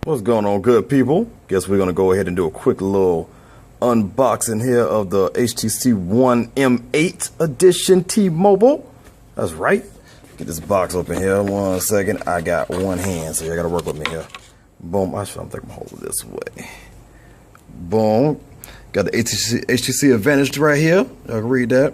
What's going on, good people? Guess we're gonna go ahead and do a quick little unboxing here of the HTC One M8 edition T-Mobile. That's right. Get this box open here. 1 second. I got one hand, so you gotta work with me here. Boom. I'm think I'm holding this way. Boom. Got the HTC Advantage right here. Y'all can read that.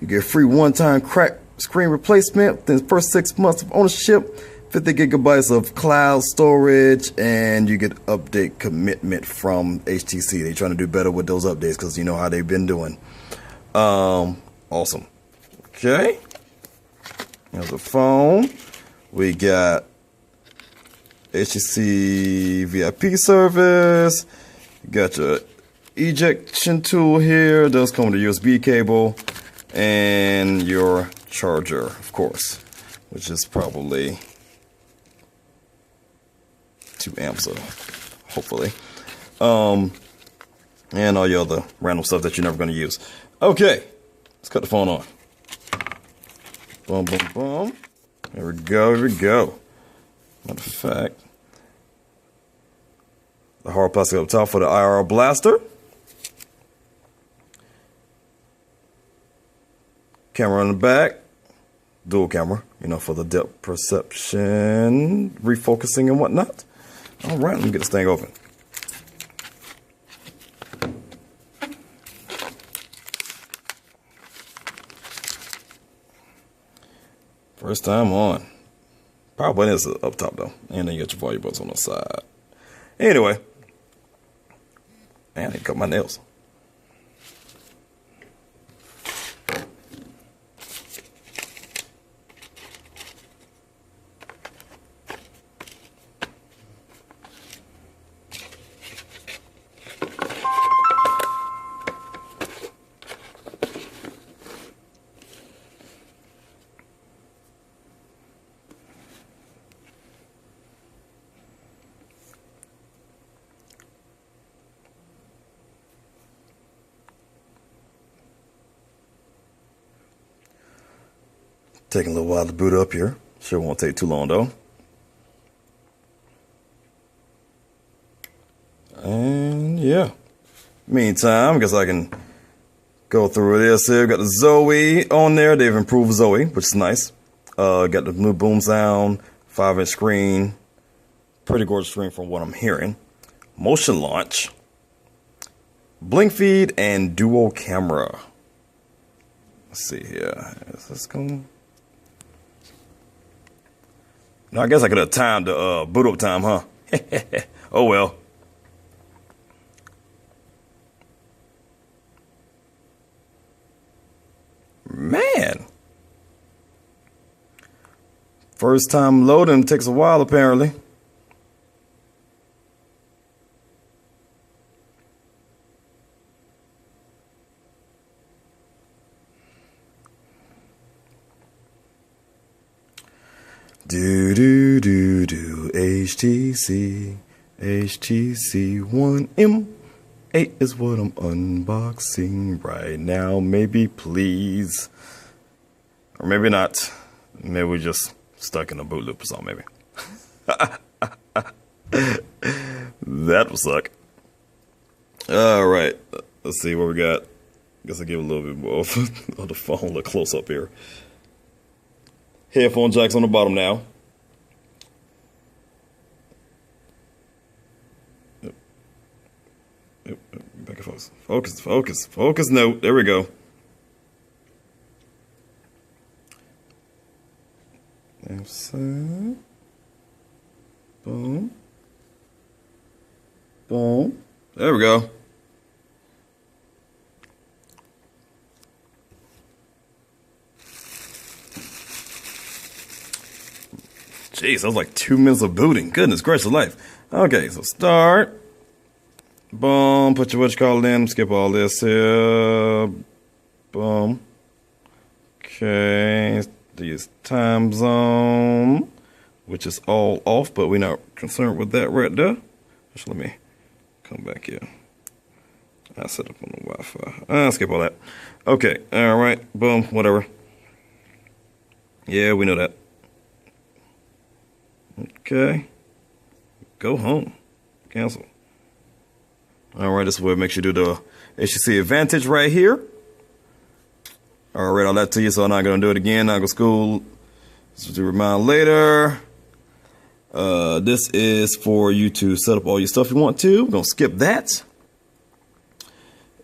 You get free one-time crack screen replacement within the first 6 months of ownership. 50 gigabytes of cloud storage, and you get update commitment from HTC. They're trying to do better with those updates because you know how they've been doing. Awesome. Okay. Here's the phone. We got HTC VIP service. You got your ejection tool here. It does come with a USB cable and your charger, of course, which is probably 2 amps, hopefully, and all your other random stuff that you're never going to use. Okay, let's cut the phone on. Boom, boom, boom. Here we go. Here we go. Matter of fact, the hard plastic up top for the IR blaster. Camera on the back. Dual camera, you know, for the depth perception, refocusing and whatnot. All right, let me get this thing open. First time on. Power button is up top though, and then you got your volume buttons on the side. Anyway, man, I cut my nails. Taking a little while to boot up here. Sure won't take too long though. And yeah. Meantime, I guess I can go through this here. Got the Zoe on there. They've improved Zoe, which is nice. Got the new boom sound, 5-inch screen. Pretty gorgeous screen from what I'm hearing. Motion launch. Blink feed and dual camera. Let's see here. Is this going? No, I guess I could have timed the boot up time, huh? Oh well. Man. First time loading takes a while apparently. HTC One M8 is what I'm unboxing right now. Maybe, please. Or maybe not. Maybe we're just stuck in a boot loop or something, maybe. That will suck. Alright, let's see what we got. Guess I'll give a little bit more of the phone, a little close up here. Headphone jacks on the bottom now. Yep. Back and focus. No, there we go. Boom. Boom. There we go. Jeez, that was like 2 minutes of booting. Goodness gracious life. Okay, so start. Boom. Put your what you call it in. Skip all this here. Boom. Okay. Use time zone, which is all off, but we're not concerned with that right there. Just let me come back here. I set up on the Wi-Fi. Skip all that. Okay. All right. Boom. Whatever. Yeah, we know that. Okay. Go home. Cancel. All right, this is where it makes you do the HTC Advantage right here. All right, I'll let to you, so I'm not going to do it again. I'll go school. This is to remind later. This is for you to set up all your stuff you want to. We're going to skip that.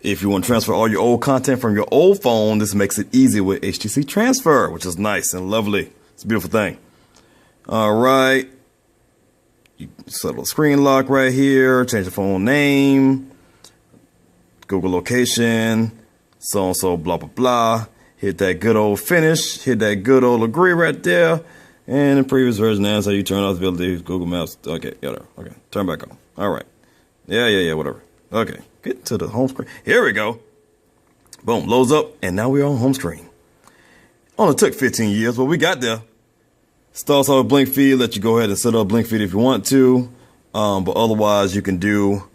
If you want to transfer all your old content from your old phone, this makes it easy with HTC Transfer, which is nice and lovely. It's a beautiful thing. All right. You set a screen lock right here. Change the phone name. Google location. So-and-so, blah, blah, blah. Hit that good old finish. Hit that good old agree right there. And in previous version, that's how you turn off the ability to use Google Maps. Okay, whatever. Okay, turn back on. All right. Yeah, whatever. Okay, get to the home screen. Here we go. Boom, loads up, and now we're on home screen. Only took 15 years, but we got there. Starts off with blink feed. Let you go ahead and set up blink feed if you want to. But otherwise, you can do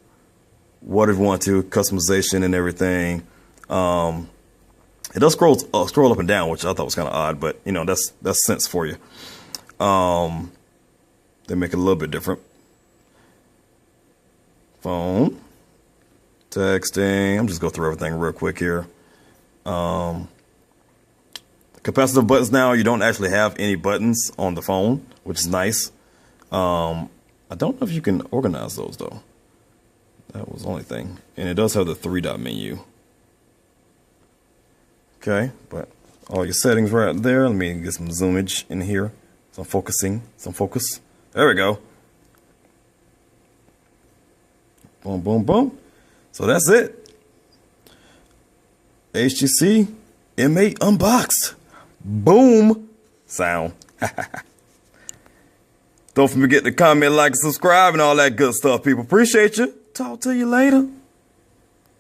whatever you want to, customization and everything. It does scroll up and down, which I thought was kind of odd, but you know, that's sense for you. They make it a little bit different. Phone, texting. I'm just going through everything real quick here. Capacitive buttons now, you don't actually have any buttons on the phone, which is nice. I don't know if you can organize those though. That was the only thing. And it does have the 3-dot menu. Okay, but all your settings right there. Let me get some zoomage in here. Some focusing, some focus. There we go. Boom, boom, boom. So that's it. HTC M8 unboxed. Boom. Sound. Don't forget to comment, like, and subscribe, and all that good stuff, people. Appreciate you. Talk to you later.